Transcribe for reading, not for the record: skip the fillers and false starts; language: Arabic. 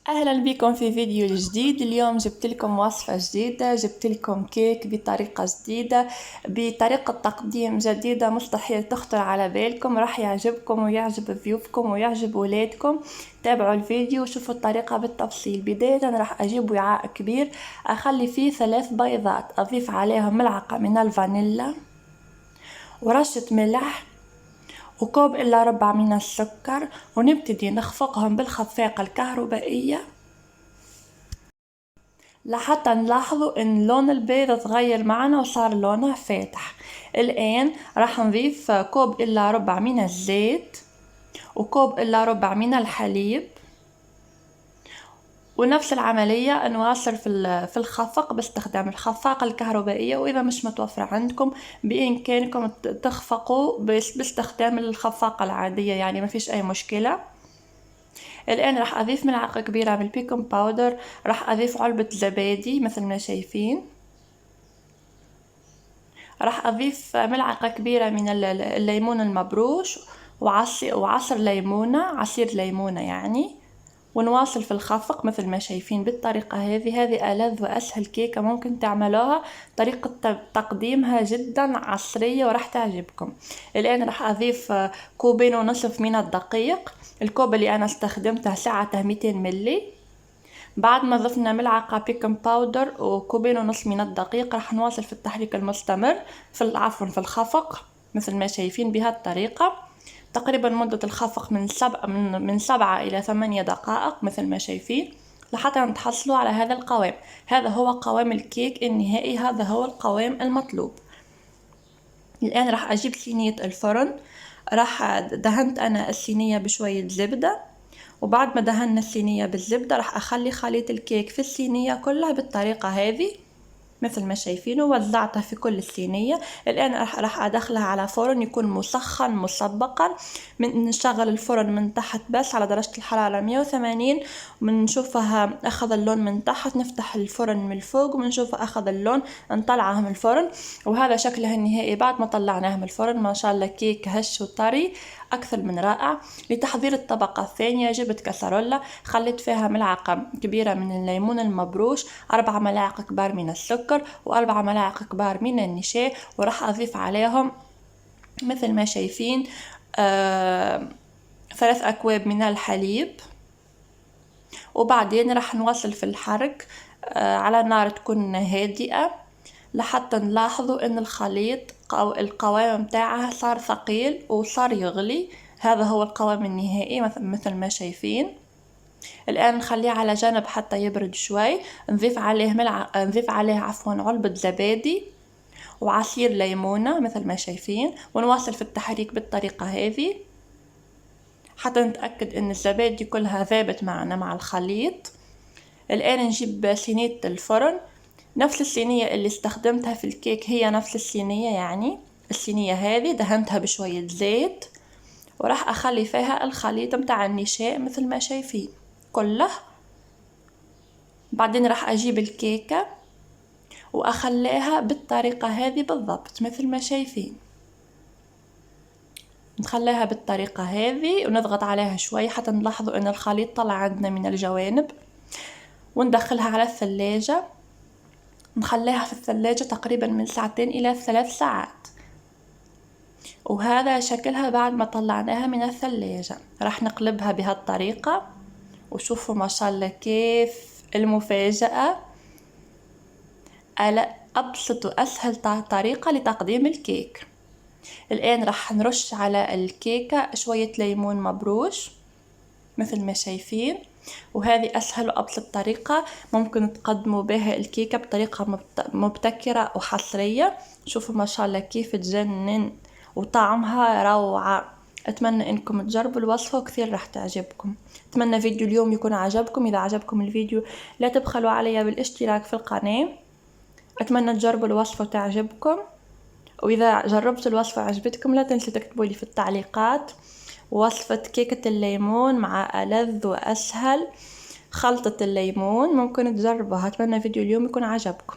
اهلا بكم في فيديو جديد. اليوم جبت لكم وصفة جديدة، جبت لكم كيك بطريقة جديدة بطريقة تقديم جديدة مستحيل تخطر على بالكم. راح يعجبكم ويعجب ضيوفكم ويعجب ولادكم. تابعوا الفيديو وشوفوا الطريقة بالتفصيل. بداية راح اجيب وعاء كبير اخلي فيه 3 بيضات، اضيف عليهم ملعقة من الفانيلا ورشة ملح وكوب إلا ربع من السكر، ونبتدي نخفقهم بالخفاقة الكهربائية لحتى نلاحظوا ان لون البيض تغير معنا وصار لونه فاتح. الآن راح نضيف كوب إلا ربع من الزيت وكوب إلا ربع من الحليب، ونفس العملية نواصل في الخفق باستخدام الخفاقة الكهربائية، وإذا مش متوفرة عندكم بإمكانكم تخفقوا باستخدام الخفاقة العادية، يعني ما فيش أي مشكلة. الآن راح أضيف ملعقة كبيرة من البيكنج باودر، راح أضيف علبة زبادي مثل ما شايفين، راح أضيف ملعقة كبيرة من الليمون المبروش وعصر ليمونة، عصير ليمونة يعني، ونواصل في الخفق مثل ما شايفين بالطريقة هذه ألذ وأسهل كيكة ممكن تعملوها. طريقة تقديمها جدا عصرية وراح تعجبكم. الآن راح أضيف 2.5 كوب من الدقيق. الكوب اللي أنا استخدمته سعته 200 ملي. بعد ما ضفنا ملعقة بيكنج باودر و2.5 كوب من الدقيق راح نواصل في التحريك المستمر في الخفق مثل ما شايفين بهالطريقة. تقريبا مدة الخفق من 7 إلى 8 دقائق مثل ما شايفين لحتى نتحصلوا على هذا القوام. هذا هو قوام الكيك النهائي، هذا هو القوام المطلوب. الآن راح أجيب صينية الفرن، راح دهنت أنا الصينية بشوية زبدة، وبعد ما دهنا الصينية بالزبدة راح أخلي خليط الكيك في الصينية كلها بالطريقة هذه مثل ما شايفين، ووزعتها في كل الصينية. الآن راح أدخلها على فرن يكون مسخن مسبقا. نشغل الفرن من تحت بس على درجة الحرارة 180، ونشوفها أخذ اللون من تحت، نفتح الفرن من الفوق ونشوفه أخذ اللون، نطلعها من الفرن. وهذا شكلها النهائي بعد ما طلعناها من الفرن. ما شاء الله كيك هش وطري أكثر من رائع. لتحضير الطبقة الثانية جبت كاسرولة، خليت فيها ملعقة كبيرة من الليمون المبروش، 4 ملاعق كبار من السكر و4 ملاعق كبار من النشا، وراح أضيف عليهم مثل ما شايفين 3 أكواب من الحليب. وبعدين راح نواصل في الحرك على نار تكون هادئة لحتى نلاحظوا ان الخليط القوام متاعها صار ثقيل وصار يغلي. هذا هو القوام النهائي مثل ما شايفين. الآن نخليه على جنب حتى يبرد شوي. نضيف عليه علبة زبادي وعصير ليمونة مثل ما شايفين، ونواصل في التحريك بالطريقة هذه حتى نتأكد ان الزبادي كلها ذابت معنا مع الخليط. الآن نجيب صينية الفرن، نفس الصينية اللي استخدمتها في الكيك هي نفس الصينية، يعني الصينية هذه دهنتها بشوية زيت، وراح أخلي فيها الخليط متاع النشاء مثل ما شايفين كله. بعدين راح أجيب الكيكة وأخليها بالطريقة هذه بالضبط مثل ما شايفين. نخليها بالطريقة هذه ونضغط عليها شوي حتى نلاحظوا ان الخليط طلع عندنا من الجوانب، وندخلها على الثلاجة. نخليها في الثلاجة تقريبا من 2 إلى 3 ساعات. وهذا شكلها بعد ما طلعناها من الثلاجة. راح نقلبها بهالطريقة وشوفوا ما شاء الله كيف المفاجأة. أبسط وأسهل طريقة لتقديم الكيك. الآن راح نرش على الكيكة شوية ليمون مبروش مثل ما شايفين، وهذه أسهل وأبسط طريقة ممكن تقدموا بها الكيكة بطريقة مبتكرة وحصرية. شوفوا ما شاء الله كيف تجنن وطعمها روعة. أتمنى أنكم تجربوا الوصفة وكثير راح تعجبكم. أتمنى فيديو اليوم يكون عجبكم. إذا عجبكم الفيديو لا تبخلوا علي بالاشتراك في القناة. أتمنى تجربوا الوصفة وتعجبكم، وإذا جربتوا الوصفة وعجبتكم لا تنسوا تكتبوا لي في التعليقات وصفة كيكة الليمون مع ألذ وأسهل خلطة الليمون، ممكن تجربوها. أتمنى فيديو اليوم يكون عجبكم.